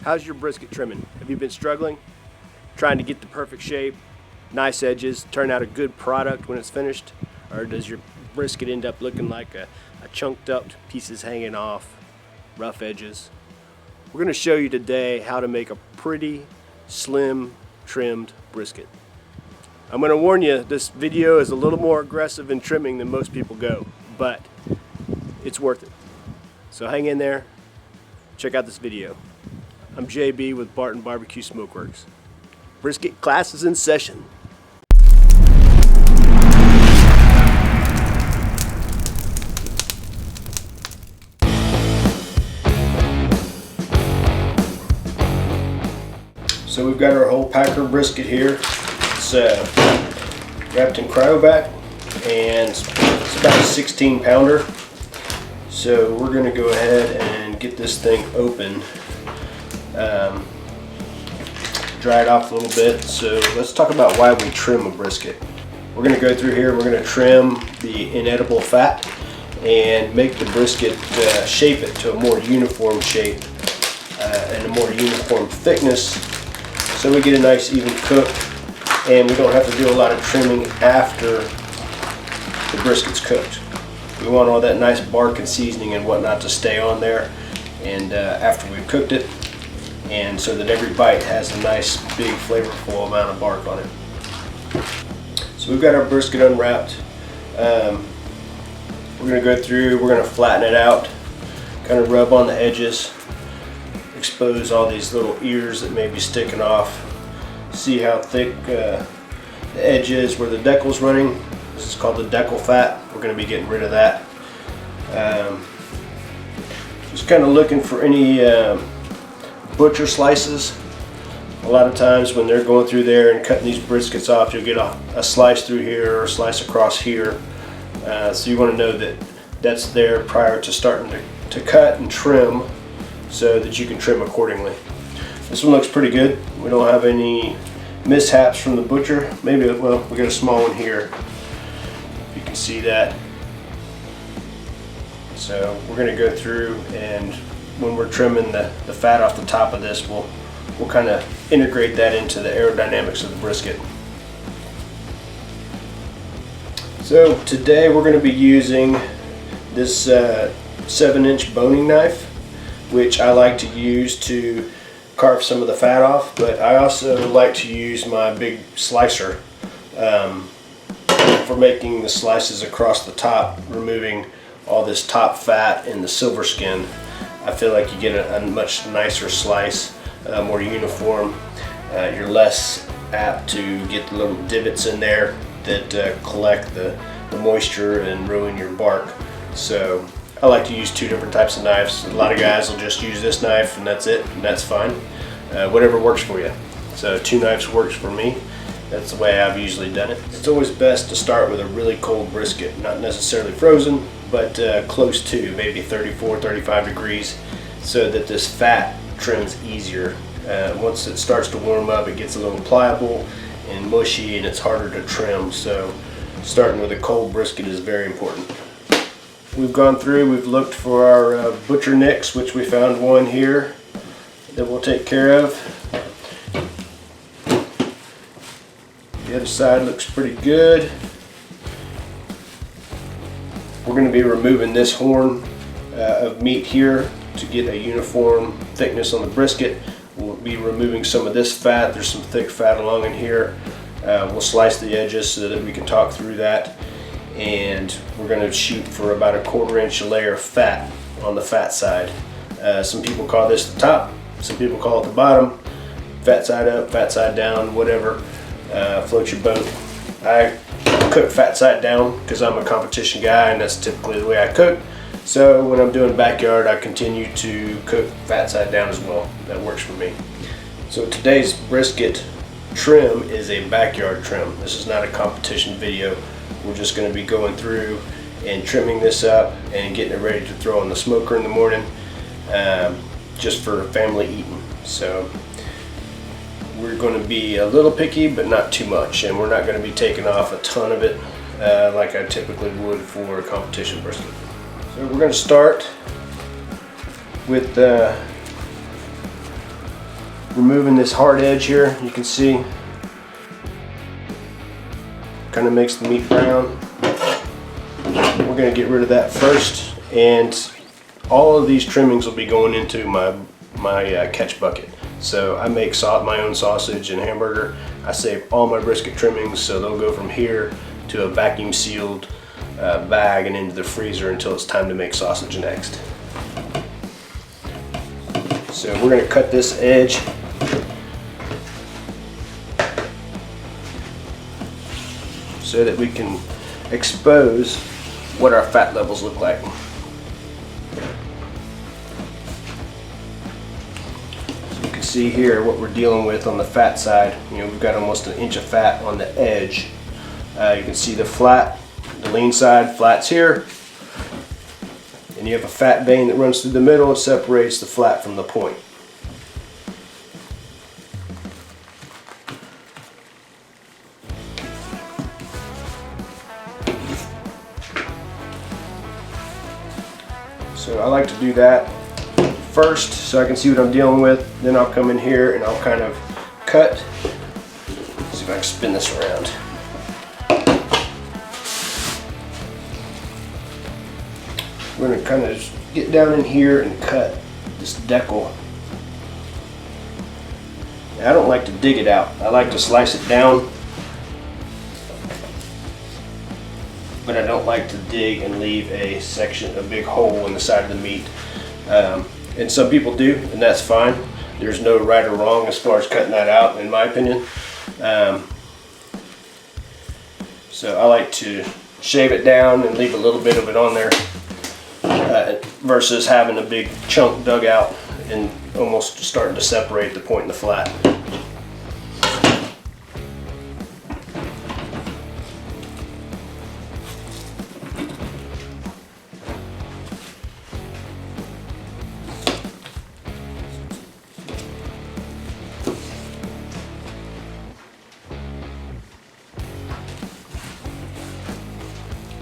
How's your brisket trimming? Have you been struggling? Trying to get the perfect shape, nice edges, turn out a good product when it's finished? Or does your brisket end up looking like a chunked up pieces hanging off, rough edges? We're going to show you today how to make a pretty, slim, trimmed brisket. I'm going to warn you, this video is a little more aggressive in trimming than most people go, but it's worth it. So hang in there, check out this video. I'm JB with Barton Barbecue Smokeworks. Brisket class is in session. So we've got our whole packer brisket here. It's wrapped in cryovac and it's about a 16 pounder. So we're going to go ahead and get this thing open. Dry it off a little bit. So let's talk about why we trim a brisket. We're going to go through here, we're going to trim the inedible fat and make the brisket, shape it to a more uniform shape and a more uniform thickness, so we get a nice even cook and we don't have to do a lot of trimming after the brisket's cooked. We want all that nice bark and seasoning and whatnot to stay on there and after we've cooked it, and so that every bite has a nice big flavorful amount of bark on it. So we've got our brisket unwrapped. We're going to go through, we're going to flatten it out, kind of rub on the edges, expose all these little ears that may be sticking off, see how thick the edge is where the decal's running. This is called the decal fat. We're going to be getting rid of that. Just kind of looking for any butcher slices. A lot of times when they're going through there and cutting these briskets off, you'll get a slice through here or a slice across here. So you want to know that that's there prior to starting to cut and trim so that you can trim accordingly. This one looks pretty good. We don't have any mishaps from the butcher. Maybe, well, we got a small one here. You can see that. So we're going to go through, and when we're trimming the fat off the top of this, we'll kind of integrate that into the aerodynamics of the brisket. So today we're going to be using this 7-inch boning knife, which I like to use to carve some of the fat off, but I also like to use my big slicer for making the slices across the top, removing all this top fat and the silver skin. I feel like you get a much nicer slice, more uniform. You're less apt to get the little divots in there that collect the moisture and ruin your bark. So I like to use two different types of knives. A lot of guys will just use this knife and that's it, and that's fine. Whatever works for you. So two knives works for me. That's the way I've usually done it. It's always best to start with a really cold brisket, not necessarily frozen, but close to, maybe 34, 35 degrees, so that this fat trims easier. Once it starts to warm up, it gets a little pliable and mushy and it's harder to trim, so starting with a cold brisket is very important. We've gone through, we've looked for our butcher nicks, which we found one here that we'll take care of. The other side looks pretty good. We're going to be removing this horn of meat here to get a uniform thickness on the brisket. We'll be removing some of this fat. There's some thick fat along in here. We'll slice the edges so that we can talk through that. And we're going to shoot for about a 1/4 inch layer of fat on the fat side. Some people call this the top, some people call it the bottom. Fat side up, fat side down, whatever. Float your boat. I cook fat side down because I'm a competition guy and that's typically the way I cook. So when I'm doing backyard, I continue to cook fat side down as well. That works for me. So today's brisket trim is a backyard trim. This is not a competition video. We're just going to be going through and trimming this up and getting it ready to throw in the smoker in the morning, just for family eating. So we're going to be a little picky, but not too much, and we're not going to be taking off a ton of it like I typically would for a competition brisket. So we're going to start with removing this hard edge here. You can see kind of makes the meat brown. We're going to get rid of that first, and all of these trimmings will be going into my catch bucket. So I make my own sausage and hamburger. I save all my brisket trimmings, so they'll go from here to a vacuum sealed bag and into the freezer until it's time to make sausage next. So we're going to cut this edge. So that we can expose what our fat levels look like. So you can see here what we're dealing with on the fat side. You know, we've got almost an inch of fat on the edge. You can see the flat, the lean side, flat's here. And you have a fat vein that runs through the middle and separates the flat from the point. So I like to do that first so I can see what I'm dealing with. Then I'll come in here and I'll kind of cut. Let's see if I can spin this around. We're going to kind of get down in here and cut this decal. Now, I don't like to dig it out. I like to slice it down, but I don't like to dig and leave a big hole in the side of the meat. And some people do, and that's fine. There's no right or wrong as far as cutting that out, in my opinion. So I like to shave it down and leave a little bit of it on there versus having a big chunk dug out and almost starting to separate the point in the flat.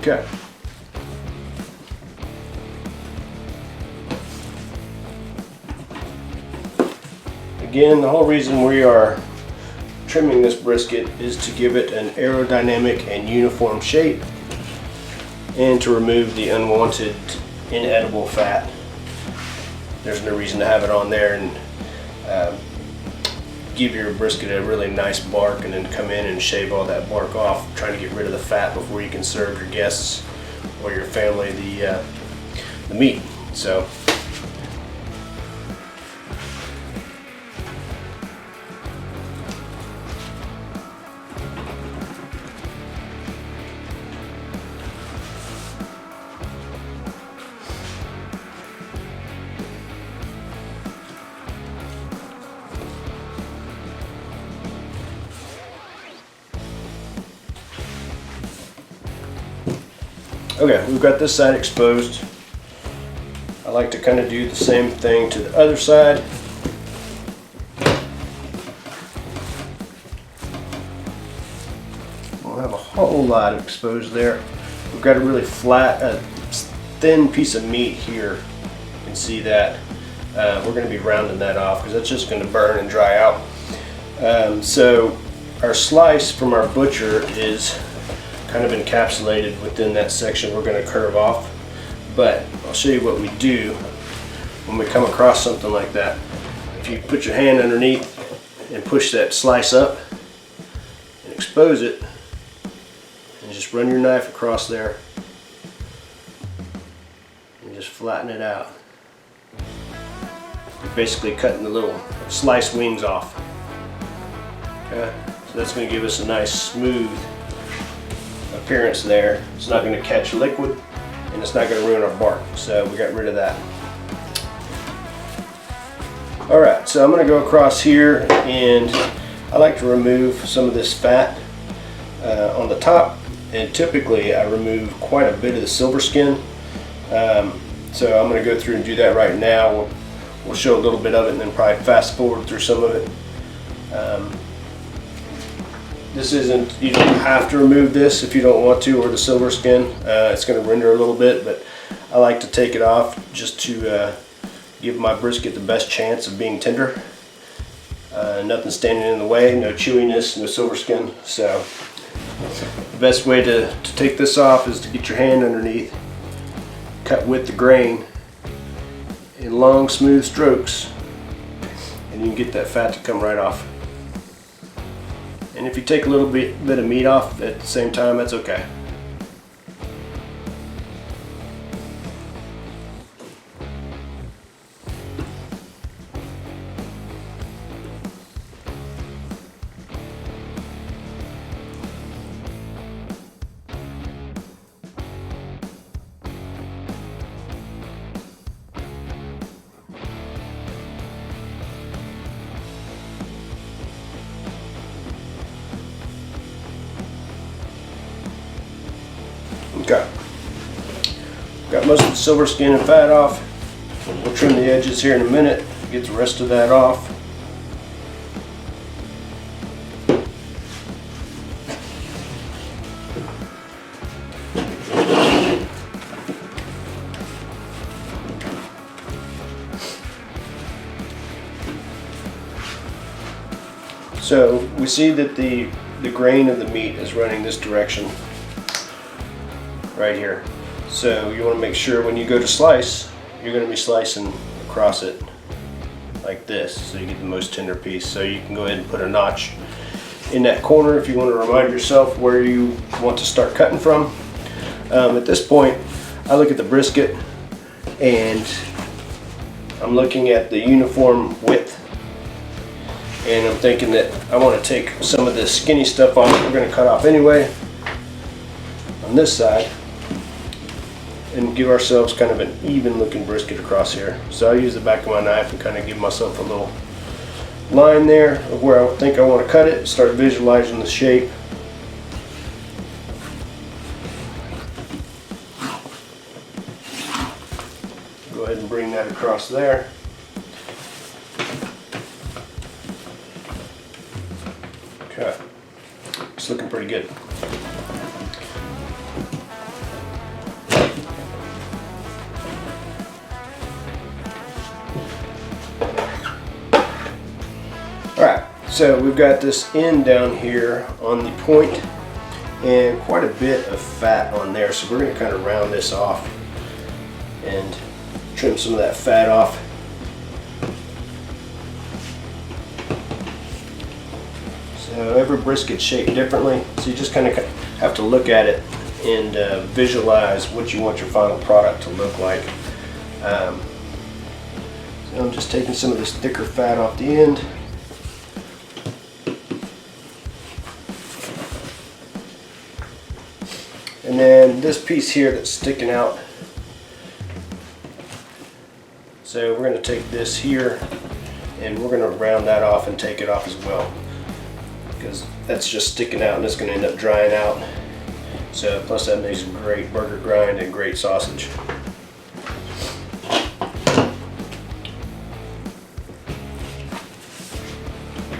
Okay. Again, the whole reason we are trimming this brisket is to give it an aerodynamic and uniform shape and to remove the unwanted inedible fat. There's no reason to have it on there and give your brisket a really nice bark and then come in and shave all that bark off, trying to get rid of the fat before you can serve your guests or your family the meat. So okay, we've got this side exposed. I like to kind of do the same thing to the other side. We'll have a whole lot exposed there. We've got a really flat, thin piece of meat here. You can see that. We're going to be rounding that off because that's just going to burn and dry out. So our slice from our butcher is kind of encapsulated within that section we're going to curve off. But I'll show you what we do when we come across something like that. If you put your hand underneath and push that slice up and expose it, and just run your knife across there and just flatten it out. You're basically cutting the little slice wings off. Okay, so that's going to give us a nice smooth appearance there. It's not going to catch liquid and it's not going to ruin our bark, so we got rid of that. Alright, so I'm going to go across here and I like to remove some of this fat on the top, and typically I remove quite a bit of the silver skin. So I'm going to go through and do that right now. We'll show a little bit of it and then probably fast forward through some of it. This isn't, you don't have to remove this if you don't want to, or the silver skin. It's going to render a little bit, but I like to take it off just to give my brisket the best chance of being tender. Nothing standing in the way, no chewiness, no silver skin. So the best way to take this off is to get your hand underneath, cut with the grain in long smooth strokes, and you can get that fat to come right off. And if you take a little bit of meat off at the same time, that's okay. Okay, got most of the silver skin and fat off. We'll trim the edges here in a minute, get the rest of that off. So we see that the grain of the meat is running this direction right here. So you want to make sure when you go to slice, you're going to be slicing across it like this, so you get the most tender piece. So you can go ahead and put a notch in that corner if you want to remind yourself where you want to start cutting from. At this point, I look at the brisket and I'm looking at the uniform width, and I'm thinking that I want to take some of this skinny stuff off that we're going to cut off anyway on this side, and give ourselves kind of an even looking brisket across here. So I'll use the back of my knife and kind of give myself a little line there of where I think I want to cut it, start visualizing the shape. Go ahead and bring that across there. Okay, it's looking pretty good. Alright, so we've got this end down here on the point and quite a bit of fat on there, so we're going to kind of round this off and trim some of that fat off. So every brisket's shaped differently, so you just kind of have to look at it and visualize what you want your final product to look like. So I'm just taking some of this thicker fat off the end. And then this piece here that's sticking out, so we're going to take this here and we're going to round that off and take it off as well, because that's just sticking out and it's going to end up drying out. So plus that makes a great burger grind and great sausage.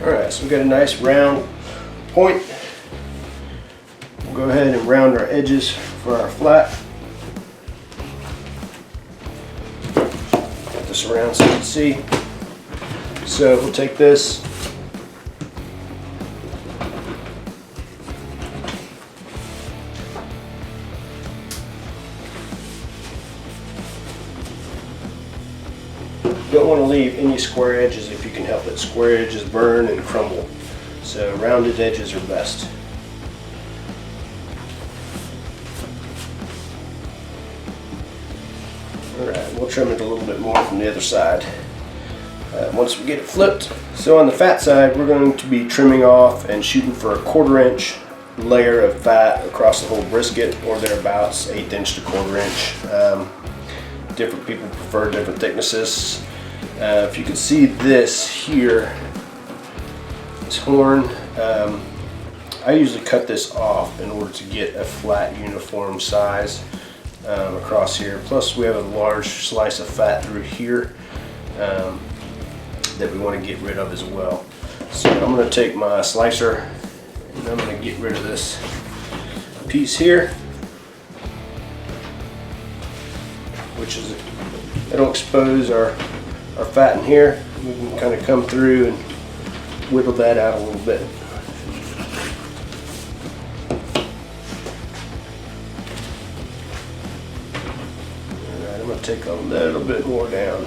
Alright, so we've got a nice round point. We'll go ahead and round our edges for our flat. Put this around so you can see. So we'll take this, don't want to leave any square edges if you can help it. Square edges burn and crumble, so rounded edges are best. Alright, we'll trim it a little bit more from the other side once we get it flipped. So on the fat side, we're going to be trimming off and shooting for a 1/4 inch layer of fat across the whole brisket, or thereabouts, 1/8 inch to 1/4 inch. Different people prefer different thicknesses. If you can see this here, this horn, I usually cut this off in order to get a flat uniform size across here. Plus we have a large slice of fat through here that we want to get rid of as well. So I'm going to take my slicer and I'm going to get rid of this piece here, which is, it'll expose our fat in here. We can kind of come through and whittle that out a little bit. Alright, I'm going to take a little bit more down.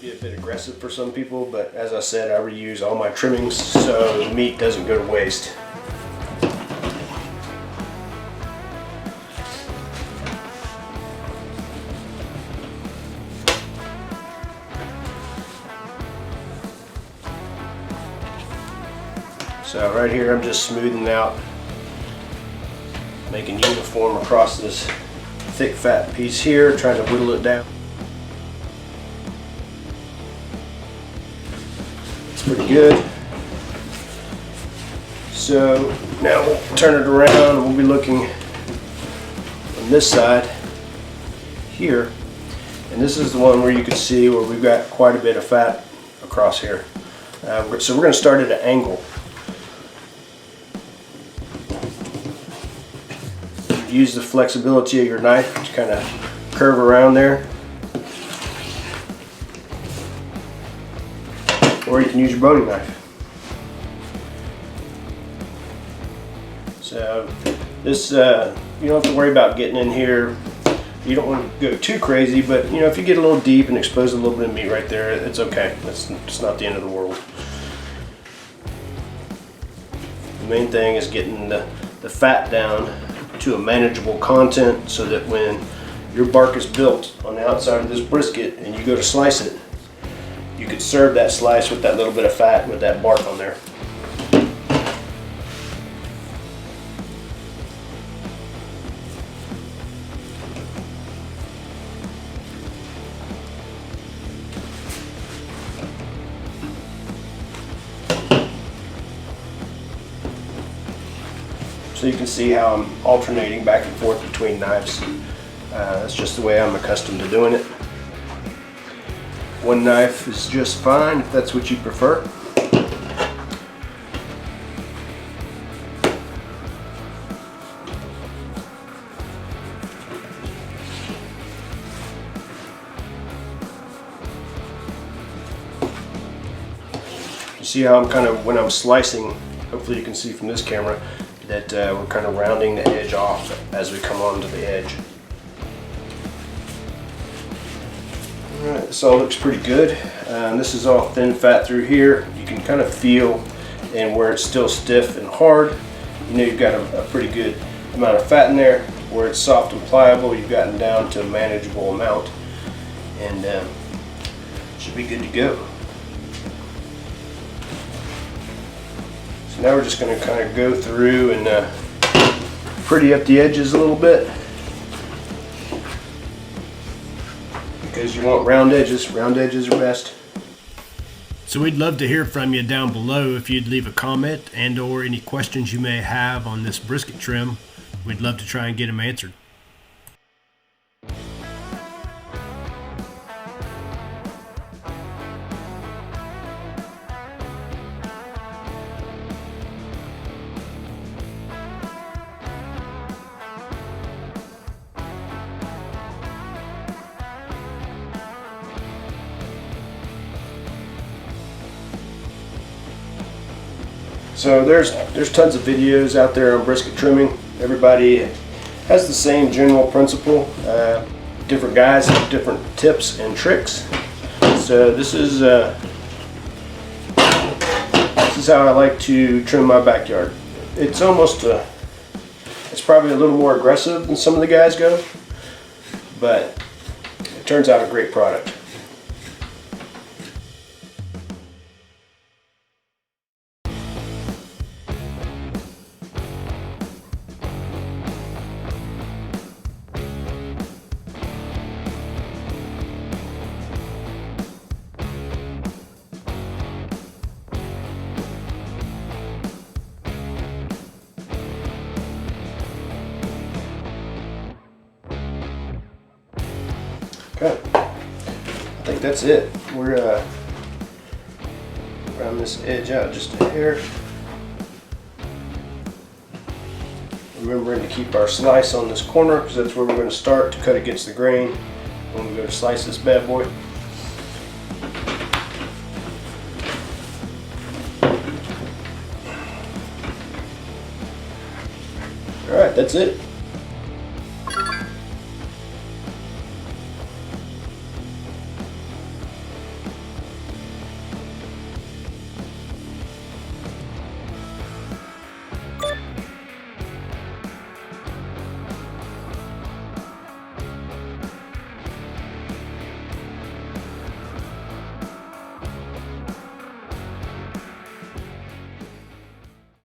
Be a bit aggressive for some people, but as I said, I reuse all my trimmings so the meat doesn't go to waste. So right here I'm just smoothing out, making uniform across this thick fat piece here, trying to whittle it down. Pretty good. So now we'll turn it around and we'll be looking on this side here, and this is the one where you can see where we've got quite a bit of fat across here. So we're going to start at an angle. Use the flexibility of your knife to kind of curve around there. Or you can use your boning knife. So this, you don't have to worry about getting in here. You don't want to go too crazy, but if you get a little deep and expose a little bit of meat right there, it's okay. It's not the end of the world. The main thing is getting the fat down to a manageable content so that when your bark is built on the outside of this brisket and you go to slice it, you could serve that slice with that little bit of fat with that bark on there. So you can see how I'm alternating back and forth between knives. That's just the way I'm accustomed to doing it. One knife is just fine if that's what you prefer. You see how I'm kind of, when I'm slicing, hopefully you can see from this camera, that we're kind of rounding the edge off as we come onto the edge. Alright, this all looks pretty good. This is all thin fat through here. You can kind of feel, and where it's still stiff and hard, you've got a pretty good amount of fat in there. Where it's soft and pliable, you've gotten down to a manageable amount, and should be good to go. So now we're just going to kind of go through and pretty up the edges a little bit. Because you want round edges. Round edges are best. So we'd love to hear from you down below. If you'd leave a comment and or any questions you may have on this brisket trim, we'd love to try and get them answered. So there's tons of videos out there on brisket trimming. Everybody has the same general principle. Different guys have different tips and tricks. So this is how I like to trim my backyard. It's almost it's probably a little more aggressive than some of the guys go, but it turns out a great product. Okay, I think that's it. We're round this edge out just a hair. Remembering to keep our slice on this corner because that's where we're going to start to cut against the grain when we go to slice this bad boy. Alright, that's it.